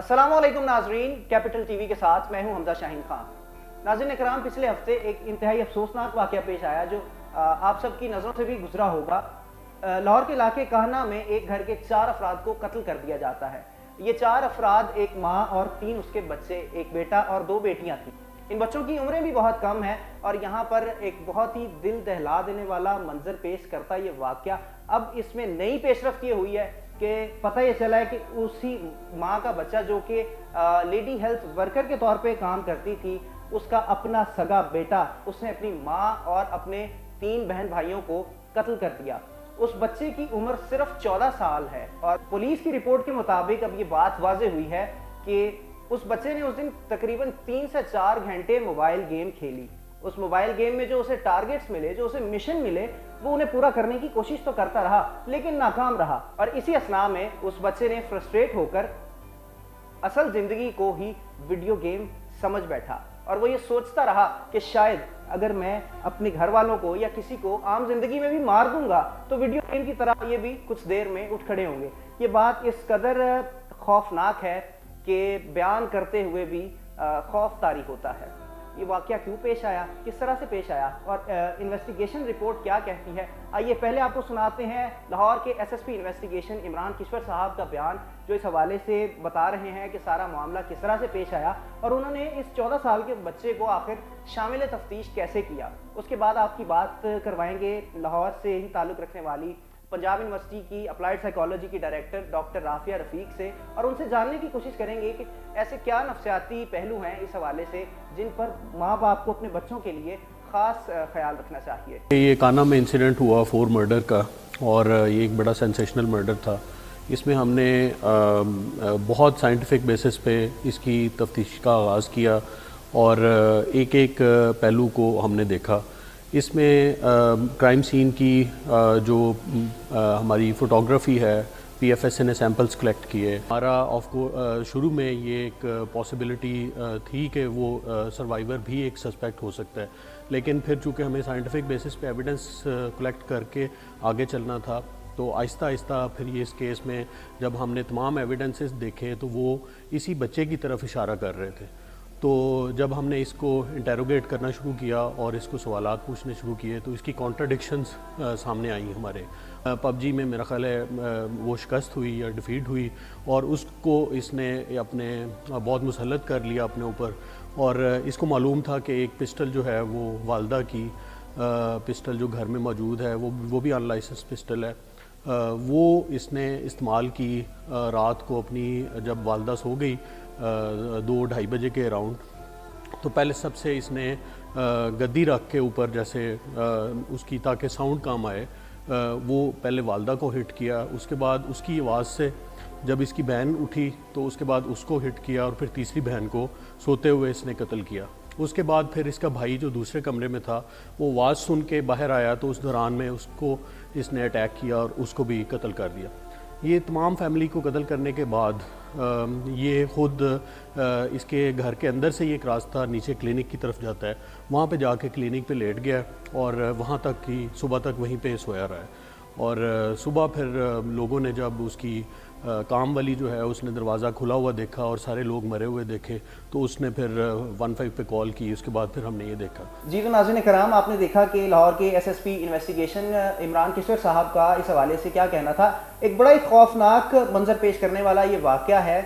अस्सलाम वालेकुम नाजरीन, कैपिटल टीवी के साथ मैं हूं हमजा शाहीन खान। नाज़रीन इकराम, पिछले हफ्ते एक इंतहाई अफसोसनाक वाक़या पेश आया जो आप सब की नज़रों से भी गुजरा होगा। लाहौर के इलाके काहना में एक घर के 4 अफराद को कत्ल कर दिया जाता है। ये 4 अफराद, एक माँ और 3 उसके बच्चे, एक बेटा और 2 बेटियाँ थीं। इन बच्चों की उम्रें भी बहुत कम हैं और यहाँ पर एक बहुत ही दिल दहला देने वाला मंजर पेश करता ये वाक़या अब इसमें नई पेशरफ्त ये हुई है कि पता ये चला है कि उसी माँ का बच्चा जो कि लेडी हेल्थ वर्कर के तौर पे काम करती थी, उसका अपना सगा बेटा, उसने अपनी माँ और अपने 3 बहन भाइयों को कत्ल कर दिया। उस बच्चे की उम्र सिर्फ 14 साल है और पुलिस की रिपोर्ट के मुताबिक अब ये बात वाज़ेह हुई है कि उस बच्चे ने उस दिन तकरीबन 3 से 4 घंटे मोबाइल गेम खेली। उस मोबाइल गेम में जो उसे टारगेट्स मिले, जो उसे मिशन मिले, वो उन्हें पूरा करने की कोशिश तो करता रहा लेकिन नाकाम रहा। और इसी असना में उस बच्चे ने फ्रस्ट्रेट होकर असल जिंदगी को ही वीडियो गेम समझ बैठा और वो ये सोचता रहा कि शायद अगर मैं अपने घर वालों को या किसी को आम जिंदगी में भी मार दूंगा तो वीडियो गेम की तरह ये भी कुछ देर में उठ खड़े होंगे। ये बात इस कदर खौफनाक है कि बयान करते हुए भी खौफ तारी होता है। ये वाक़या क्यों पेश आया, किस तरह से पेश आया और इन्वेस्टिगेशन रिपोर्ट क्या कहती है, आइए पहले आपको सुनाते हैं लाहौर के एसएसपी इन्वेस्टिगेशन इमरान किश्वर साहब का बयान, जो इस हवाले से बता रहे हैं कि सारा मामला किस तरह से पेश आया और उन्होंने इस 14 साल के बच्चे को आखिर शामिल तफ्तीश कैसे किया। उसके बाद आपकी बात करवाएंगे लाहौर से ही ताल्लुक़ रखने वाली पंजाब यूनिवर्सिटी की अप्लाइड साइकोलॉजी की डायरेक्टर डॉक्टर राफिया रफ़ीक से और उनसे जानने की कोशिश करेंगे कि ऐसे क्या नफ्सियाती पहलू हैं इस हवाले से जिन पर माँ बाप को अपने बच्चों के लिए ख़ास ख्याल रखना चाहिए। ये कान्हा में इंसिडेंट हुआ 4 मर्डर का और ये एक बड़ा सेंसेशनल मर्डर था। इसमें हमने बहुत साइंटिफिक बेसिस पे इसकी तफ्तीश का आगाज़ किया और एक एक पहलू को हमने देखा। इसमें क्राइम सीन की जो हमारी फ़ोटोग्राफ़ी है, पीएफएस ने सैंपल्स कलेक्ट किए। हमारा शुरू में ये एक पॉसिबिलिटी थी कि वो सर्वाइवर भी एक सस्पेक्ट हो सकता है, लेकिन फिर चूँकि हमें साइंटिफिक बेसिस पे एविडेंस कलेक्ट करके आगे चलना था तो आहिस्ता आहिस्ता फिर ये इस केस में जब हमने तमाम एविडेंसेस देखे तो वो इसी बच्चे की तरफ इशारा कर रहे थे। तो जब हमने इसको इंटेरोगेट करना शुरू किया और इसको सवालात पूछने शुरू किए तो इसकी कॉन्ट्राडिक्शंस सामने आई हमारे। पबजी में मेरा ख्याल है वो शिकस्त हुई या डिफीट हुई और उसको इसने अपने बहुत मुसल्लत कर लिया अपने ऊपर और इसको मालूम था कि एक पिस्टल जो है वो वालदा की पिस्टल जो घर में मौजूद है वो भी अनलाइसेंस पिस्टल है, वो इसने इस्तेमाल की रात को अपनी जब वालदा सो गई 2-2:30 बजे के अराउंड। तो पहले सबसे इसने गद्दी रख के ऊपर जैसे उसकी ताकि साउंड कम आए वो पहले वालदा को हिट किया। उसके बाद उसकी आवाज़ से जब इसकी बहन उठी तो उसके बाद उसको हिट किया और फिर तीसरी बहन को सोते हुए इसने कत्ल किया। उसके बाद फिर इसका भाई जो दूसरे कमरे में था वो आवाज़ सुन के बाहर आया तो उस दौरान में उसको इसने अटैक किया और उसको भी कत्ल कर दिया। ये तमाम फैमिली को कत्ल करने के बाद ये ख़ुद इसके घर के अंदर से ये एक रास्ता नीचे क्लिनिक की तरफ जाता है, वहाँ पे जाके क्लिनिक पे लेट गया और वहाँ तक कि सुबह तक वहीं पे सोया रहा है। और सुबह फिर लोगों ने जब उसकी काम वाली जो है उसने दरवाज़ा खुला हुआ देखा और सारे लोग मरे हुए देखे तो उसने फिर 15 पे कॉल की। उसके बाद फिर हमने ये देखा। जी तो नाज़रीन कराम, आपने देखा कि लाहौर के एसएसपी इन्वेस्टिगेशन इमरान किश्वर साहब का इस हवाले से क्या कहना था। एक बड़ा ही खौफनाक मंजर पेश करने वाला ये वाक़या है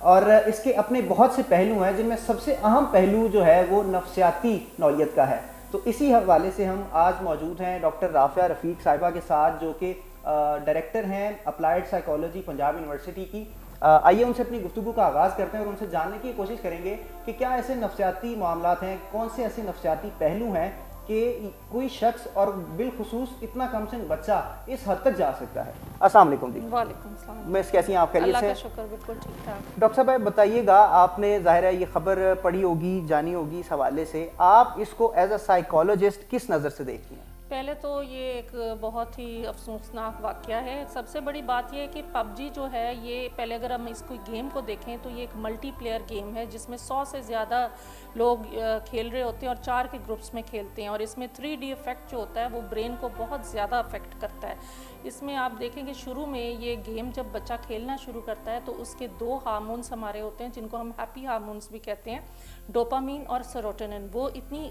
और इसके अपने बहुत से पहलू हैं जिनमें सबसे अहम पहलू जो है वो नफ्सियाती नौइयत का है। तो इसी हवाले से हम आज मौजूद हैं डॉक्टर राफिया रफ़ीक साहिबा के साथ, जो कि डायरेक्टर हैं अप्लाइड साइकोलॉजी पंजाब यूनिवर्सिटी की। आइए उनसे अपनी गुफ्तगू का आगाज़ करते हैं और उनसे जानने की कोशिश करेंगे कि क्या ऐसे नफ्सियाती मामलात हैं, कौन से ऐसे नफ्सियाती पहलू हैं कि कोई शख्स और बिलखुसूस इतना कम से बच्चा इस हद तक जा सकता है। अस्सलाम वालेकुम जी। वालेकुम सलाम। मैं कैसी हैं आप? खैरियत से? अल्लाह का शुक्र, बिल्कुल ठीक ठाक। डॉक्टर साहब बताइएगा, आपने ज़ाहिर है ये खबर पढ़ी होगी, जानी होगी, इस हवाले से आप इसको एज अ साइकोलॉजिस्ट किस नज़र से देखती हैं? پہلے تو یہ ایک بہت ہی افسوسناک واقعہ ہے. سب سے بڑی بات یہ ہے کہ پب جی جو ہے یہ پہلے اگر ہم اس کو گیم کو دیکھیں تو یہ ایک ملٹی پلیئر گیم ہے جس میں 100 سے زیادہ لوگ کھیل رہے ہوتے ہیں اور 4 کے گروپس میں کھیلتے ہیں, اور اس میں 3D افیکٹ جو ہوتا ہے وہ برین کو بہت زیادہ افیکٹ کرتا ہے. اس میں آپ دیکھیں کہ شروع میں یہ گیم جب بچہ کھیلنا شروع کرتا ہے تو اس کے 2 ہارمونس ہمارے ہوتے ہیں جن کو ہم ہیپی ہارمونس بھی کہتے ہیں, ڈوپامین اور سیروٹونن. وہ اتنی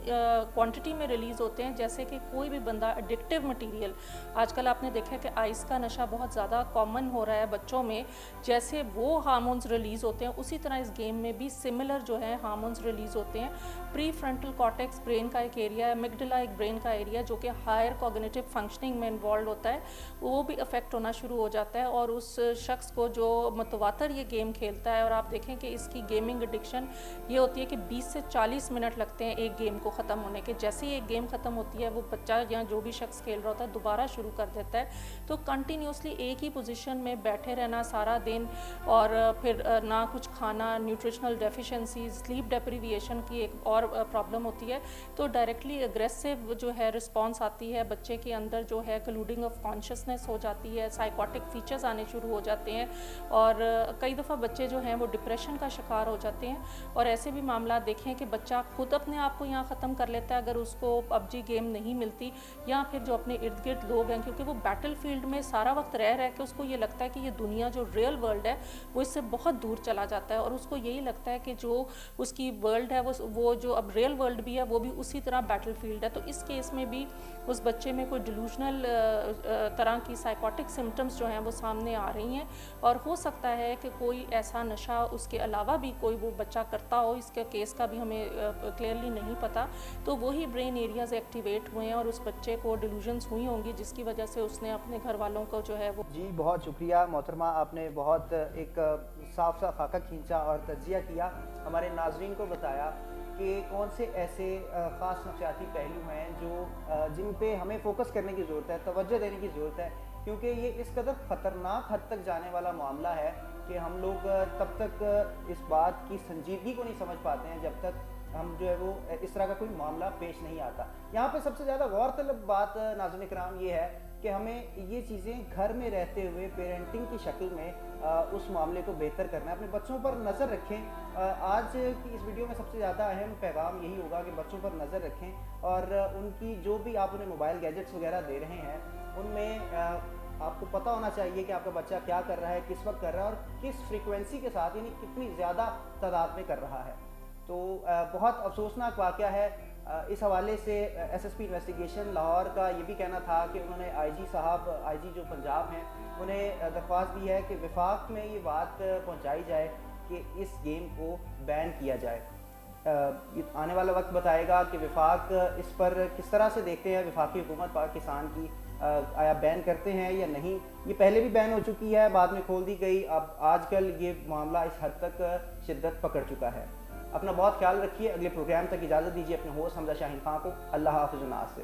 کوانٹٹی میں ریلیز ہوتے ہیں جیسے کہ کوئی بھی بندہ ایڈکٹیو مٹیریل, آج کل آپ نے دیکھا کہ آئس کا نشہ بہت زیادہ کامن ہو رہا ہے بچوں میں, جیسے وہ ہارمونز ریلیز ہوتے ہیں اسی طرح اس گیم میں بھی سملر جو ہے ہارمونز ریلیز ہوتے ہیں. پری فرنٹل کارٹیکس برین کا ایک ایریا ہے, مگڈلا ایک برین کا ایریا جو کہ ہائر کوگنیٹو فنکشننگ میں انوالوڈ ہوتا ہے, وہ بھی افیکٹ ہونا شروع ہو جاتا ہے. اور اس شخص کو جو متواتر یہ گیم کھیلتا ہے, اور آپ دیکھیں کہ اس کی گیمنگ ایڈکشن یہ ہوتی ہے کہ 20 سے 40 منٹ لگتے ہیں ایک گیم کو ختم ہونے کے. جیسے ہی ایک گیم ختم ہوتی ہے وہ بچہ یا جو بھی شخص کھیل رہا ہوتا ہے دوبارہ شروع کر دیتا ہے. تو کنٹینیوسلی ایک ہی پوزیشن میں بیٹھے رہنا سارا دن, اور پھر نہ کچھ کھانا, نیوٹریشنل ڈیفیشنسیز, سلیپ ڈیپریویشن کی ایک اور پرابلم ہوتی ہے. تو ڈائریکٹلی اگریسو جو ہے رسپانس آتی ہے بچے کے اندر, جو ہے کلوڈنگ آف کانشیسنیس ہو جاتی ہے, سائیکوٹک فیچرز آنے شروع ہو جاتے ہیں, اور کئی دفعہ بچے جو ہیں وہ ڈپریشن کا شکار ہو جاتے ہیں. اور ایسے بھی معاملات دیکھیں کہ بچہ خود اپنے آپ کو یہاں ختم کر لیتا ہے اگر اس کو پب جی گیم نہیں ملتی, یا پھر جو اپنے ارد گرد لوگ ہیں, کیونکہ وہ بیٹل فیلڈ میں سارا وقت رہ کے اس کو یہ لگتا ہے کہ یہ دنیا جو ریئل ورلڈ ہے وہ اس سے بہت دور چلا جاتا ہے, اور اس کو یہی لگتا ہے کہ جو اس کی ورلڈ ہے وہ جو اب ریئل ورلڈ بھی ہے وہ بھی اسی طرح بیٹل فیلڈ ہے. تو اس کیس میں بھی اس بچے میں کوئی ڈیلوژنل طرح کی سائیکوٹک سمٹمز جو ہیں وہ سامنے آ رہی ہیں, اور ہو سکتا ہے کہ کوئی ایسا نشہ اس کے علاوہ بھی کوئی وہ بچہ کرتا ہو. اس کے کیس کا بھی ہمیں کلیئرلی نہیں پتہ. تو وہی برین ایریاز ایکٹیویٹ ہوئے ہیں اور اس بچے کو ڈیلوژنس ہوئی ہوں گی جس کی وجہ سے اس نے اپنے گھر والوں کو جو ہے وہ. جی بہت شکریہ محترمہ, آپ نے بہت ایک صاف سا خاکہ کھینچا اور تجزیہ کیا, ہمارے ناظرین کو بتایا کہ کون سے ایسے خاص نفسیاتی پہلو ہیں جو جن پہ ہمیں فوکس کرنے کی ضرورت ہے, توجہ دینے کی ضرورت ہے, کیونکہ یہ اس قدر خطرناک حد تک جانے والا معاملہ ہے کہ ہم لوگ تب تک اس بات کی سنجیدگی کو نہیں سمجھ پاتے ہیں جب تک ہم جو ہے وہ اس طرح کا کوئی معاملہ پیش نہیں آتا. یہاں پہ سب سے زیادہ غور طلب بات ناظرین کرام یہ ہے کہ ہمیں یہ چیزیں گھر میں رہتے ہوئے پیرنٹنگ کی شکل میں اس معاملے کو بہتر کرنا ہے, اپنے بچوں پر نظر رکھیں. آج کی اس ویڈیو میں سب سے زیادہ اہم پیغام یہی ہوگا کہ بچوں پر نظر رکھیں, اور ان کی جو بھی آپ انہیں موبائل گیجٹس وغیرہ دے رہے ہیں ان میں آپ کو پتہ ہونا چاہیے کہ آپ کا بچہ کیا کر رہا ہے, کس وقت کر رہا ہے, اور کس فریکوینسی کے ساتھ, یعنی کتنی زیادہ تعداد میں کر رہا ہے. تو بہت افسوسناک واقعہ ہے. اس حوالے سے S S P investigation Lahore کا یہ بھی کہنا تھا کہ انہوں نے آئی جی صاحب, آئی جی جو پنجاب ہیں, انہیں درخواست دی ہے کہ وفاق میں یہ بات پہنچائی جائے کہ اس گیم کو بین کیا جائے. آنے والا وقت بتائے گا کہ وفاق اس پر کس طرح سے دیکھتے ہیں, وفاقی حکومت پاکستان کی آیا بین کرتے ہیں یا نہیں. یہ پہلے بھی بین ہو چکی ہے, بعد میں کھول دی گئی, اب آج کل یہ معاملہ اس حد تک شدت پکڑ چکا ہے. اپنا بہت خیال رکھیے. اگلے پروگرام تک اجازت دیجیے اپنے ہوسٹ حمزہ شاہین خان کو. اللہ حافظ و ناصر.